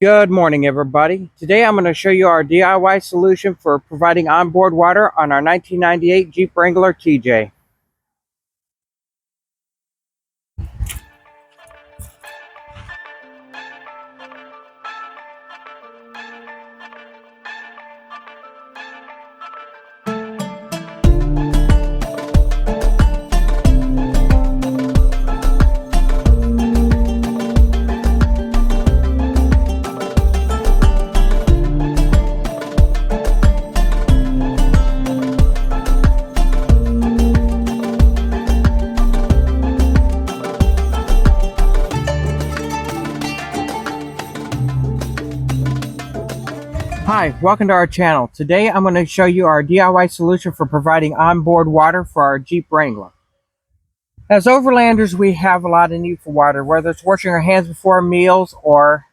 Good morning, everybody. Today I'm going to show you our DIY solution for providing onboard water on our 1998 Jeep Wrangler TJ. Hi, welcome to our channel. Today I'm going to show you our DIY solution for providing onboard water for our Jeep Wrangler. As overlanders, we have a lot of need for water, whether it's washing our hands before meals or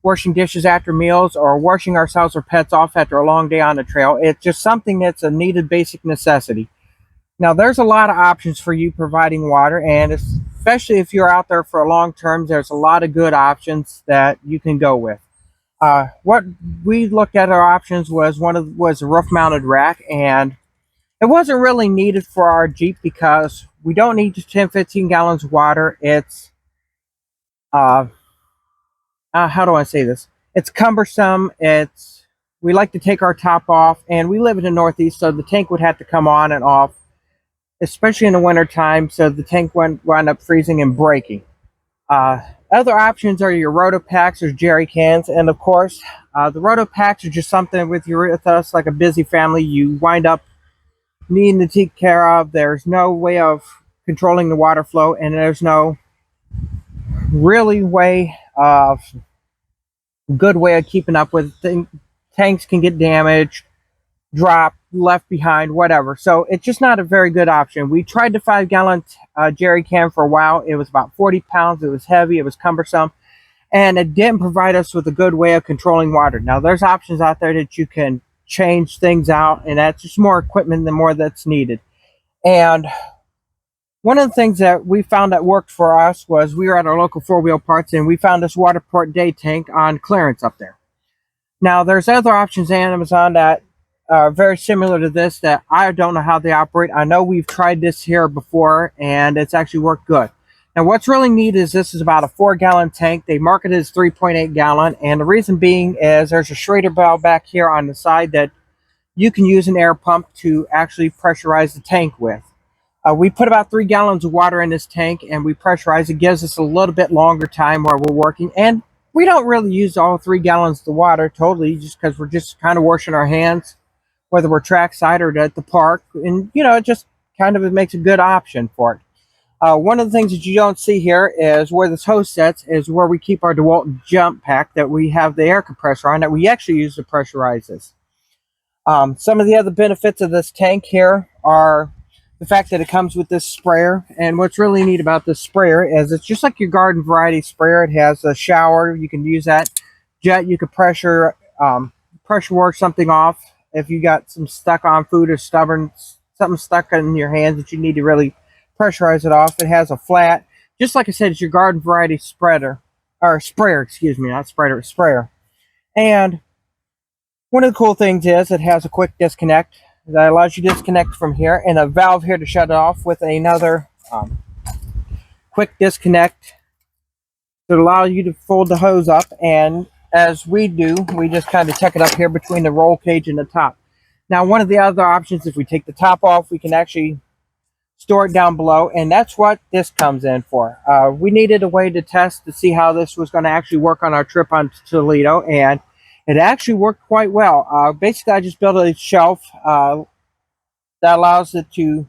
washing dishes after meals or washing ourselves or pets off after a long day on the trail. It's just something that's a needed basic necessity. Now, there's a lot of options for you providing water, and especially if you're out there for a long term, there's a lot of good options that you can go with. What we looked at our options was was a roof mounted rack, and it wasn't really needed for our Jeep because we don't need 10-15 gallons of water. It's how do I say this? It's cumbersome. We like to take our top off, and we live in the Northeast, so the tank would have to come on and off, especially in the winter time, so the tank wound up freezing and breaking. Other options are your roto packs or jerry cans, and of course, the roto packs are just something with us like a busy family you wind up needing to take care of. There's no way of controlling the water flow, and there's no really good way of keeping up with things. Tanks can get damaged, dropped, left behind, whatever. So it's just not a very good option. We tried the 5-gallon jerry can for a while. It was about 40 pounds. It was heavy. It was cumbersome. And it didn't provide us with a good way of controlling water. Now, there's options out there that you can change things out, and that's just more equipment than more that's needed. And one of the things that we found that worked for us was we were at our local 4-wheel parts, and we found this Waterport day tank on clearance up there. Now, there's other options on Amazon that very similar to this that I don't know how they operate. I know we've tried this here before, and it's actually worked good. Now, what's really neat is this is about a 4-gallon tank. They market it as 3.8 gallon, and the reason being is there's a Schrader valve back here on the side that you can use an air pump to actually pressurize the tank with. We put about 3 gallons of water in this tank, and we pressurize it. Gives us a little bit longer time while we're working, and we don't really use all 3 gallons of water totally, just because we're just kind of washing our hands, whether we're trackside or at the park, and it just kind of makes a good option for it. One of the things that you don't see here is where this hose sets is where we keep our DeWalt jump pack that we have the air compressor on that we actually use to pressurize this. Some of the other benefits of this tank here are the fact that it comes with this sprayer, and what's really neat about this sprayer is it's just like your garden variety sprayer. It has a shower. You can use that jet. You could pressure wash something off if you got some stuck on food or something stuck in your hands that you need to really pressurize it off. It has a flat, just like I said, it's your garden variety sprayer, excuse me, not spreader, sprayer. And one of the cool things is it has a quick disconnect that allows you to disconnect from here, and a valve here to shut it off with another quick disconnect to allow you to fold the hose up. And as we do, we just kind of tuck it up here between the roll cage and the top. Now, one of the other options, if we take the top off, we can actually store it down below, and that's what this comes in for. We needed a way to test to see how this was going to actually work on our trip on Toledo, and it actually worked quite well. Basically, I just built a shelf that allows it to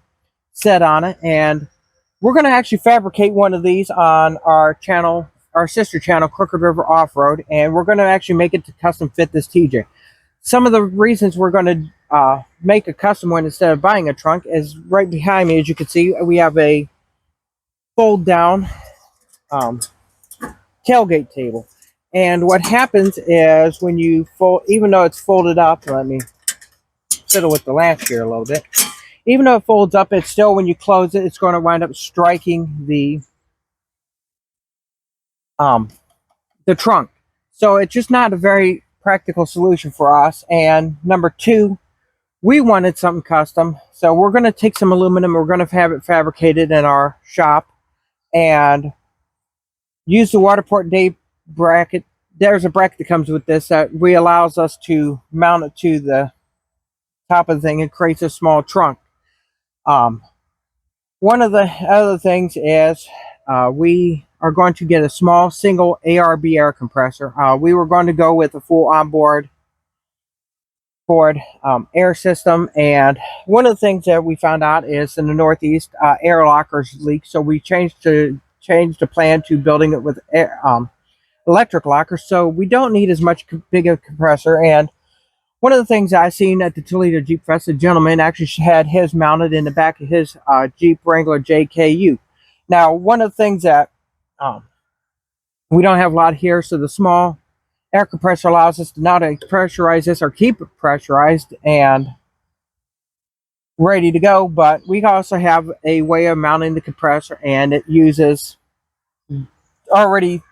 sit on it, and we're going to actually fabricate one of these on our channel, our sister channel, Crooked River Off-Road, and we're going to actually make it to custom fit this TJ. Some of the reasons we're going to make a custom one instead of buying a trunk is right behind me. As you can see, we have a fold down tailgate table. And what happens is when you fold, even though it's folded up, let me fiddle with the latch here a little bit. Even though it folds up, it's still, when you close it, it's going to wind up striking the trunk. So it's just not a very practical solution for us. And number two, we wanted something custom. So we're going to take some aluminum, we're going to have it fabricated in our shop and use the water port day bracket. There's a bracket that comes with this that allows us to mount it to the top of the thing and creates a small trunk. One of the other things is we are going to get a small single ARB air compressor. We were going to go with a full onboard air system, and one of the things that we found out is in the Northeast, air lockers leak, so we changed the plan to building it with electric lockers, so we don't need as much big a compressor. And one of the things I seen at the Toledo Jeep Fest, the gentleman actually had his mounted in the back of his Jeep Wrangler JKU. Now, one of the things that we don't have a lot here, so the small air compressor allows us to not pressurize this or keep it pressurized and ready to go, but we also have a way of mounting the compressor, and it uses already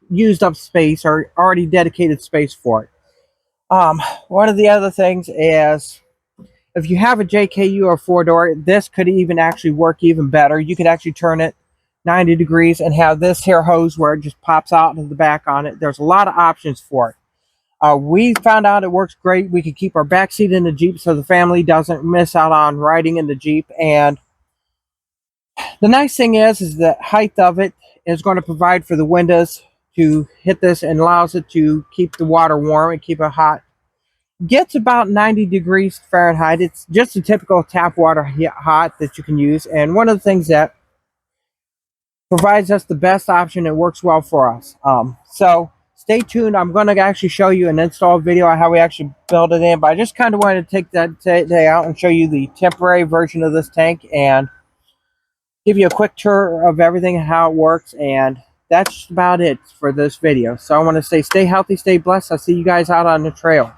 used up space or already dedicated space for it. One of the other things is if you have a JKU or 4-door, this could even actually work even better. You could actually turn it 90 degrees and have this here hose where it just pops out into the back on it. There's a lot of options for it. We found out it works great. We could keep our back seat in the Jeep so the family doesn't miss out on riding in the Jeep. And the nice thing is the height of it is going to provide for the windows to hit this and allows it to keep the water warm and keep it hot. Gets about 90 degrees Fahrenheit. It's just a typical tap water hot that you can use. And one of the things that provides us the best option, it works well for us. So stay tuned. I'm going to actually show you an install video on how we actually build it in, but I just kind of wanted to take that day out and show you the temporary version of this tank and give you a quick tour of everything and how it works. And that's about it for this video. So I want to say stay healthy, stay blessed. I'll see you guys out on the trail.